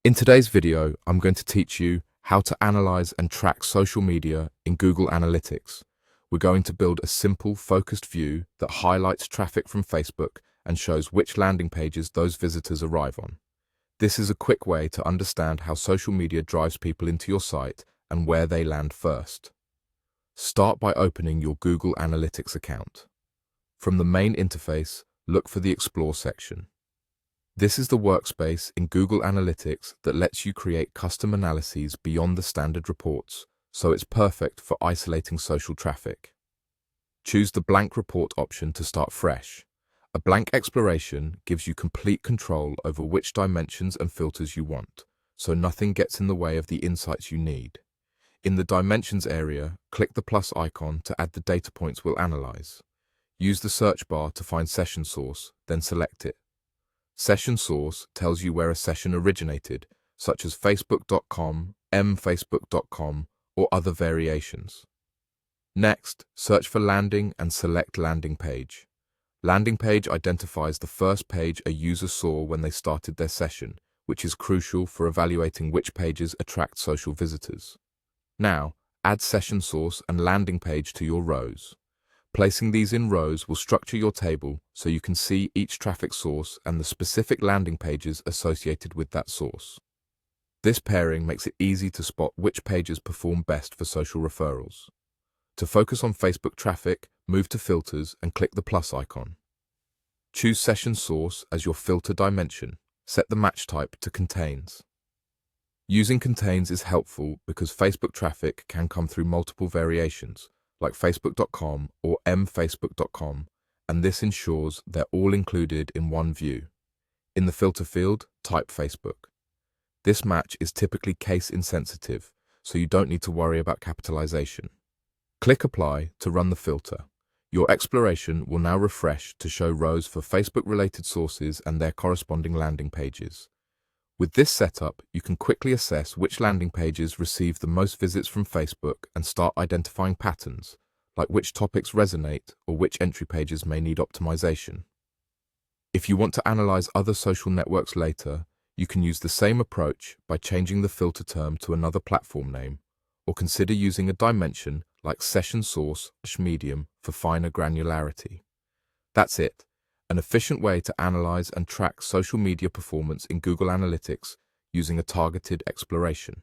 In today's video, I'm going to teach you how to analyze and track social media in Google Analytics. We're going to build a simple, focused view that highlights traffic from Facebook and shows which landing pages those visitors arrive on. This is a quick way to understand how social media drives people into your site and where they land first. Start by opening your Google Analytics account. From the main interface, look for the Explore section. This is the workspace in Google Analytics that lets you create custom analyses beyond the standard reports, so it's perfect for isolating social traffic. Choose the blank report option to start fresh. A blank exploration gives you complete control over which dimensions and filters you want, so nothing gets in the way of the insights you need. In the Dimensions area, click the plus icon to add the data points we'll analyze. Use the search bar to find session source, then select it. Session source tells you where a session originated, such as facebook.com, mfacebook.com, or other variations. Next, search for landing and select landing page. Landing page identifies the first page a user saw when they started their session, which is crucial for evaluating which pages attract social visitors. Now, add session source and landing page to your rows. Placing these in rows will structure your table so you can see each traffic source and the specific landing pages associated with that source. This pairing makes it easy to spot which pages perform best for social referrals. To focus on Facebook traffic, move to Filters and click the plus icon. Choose Session Source as your filter dimension. Set the match type to Contains. Using Contains is helpful because Facebook traffic can come through multiple variations, like facebook.com or mfacebook.com, and this ensures they're all included in one view. In the filter field, type Facebook. This match is typically case insensitive, so you don't need to worry about capitalization. Click Apply to run the filter. Your exploration will now refresh to show rows for Facebook-related sources and their corresponding landing pages. With this setup, you can quickly assess which landing pages receive the most visits from Facebook and start identifying patterns, like which topics resonate or which entry pages may need optimization. If you want to analyze other social networks later, you can use the same approach by changing the filter term to another platform name, or consider using a dimension like session source/medium for finer granularity. That's it. An efficient way to analyze and track social media performance in Google Analytics using a targeted exploration.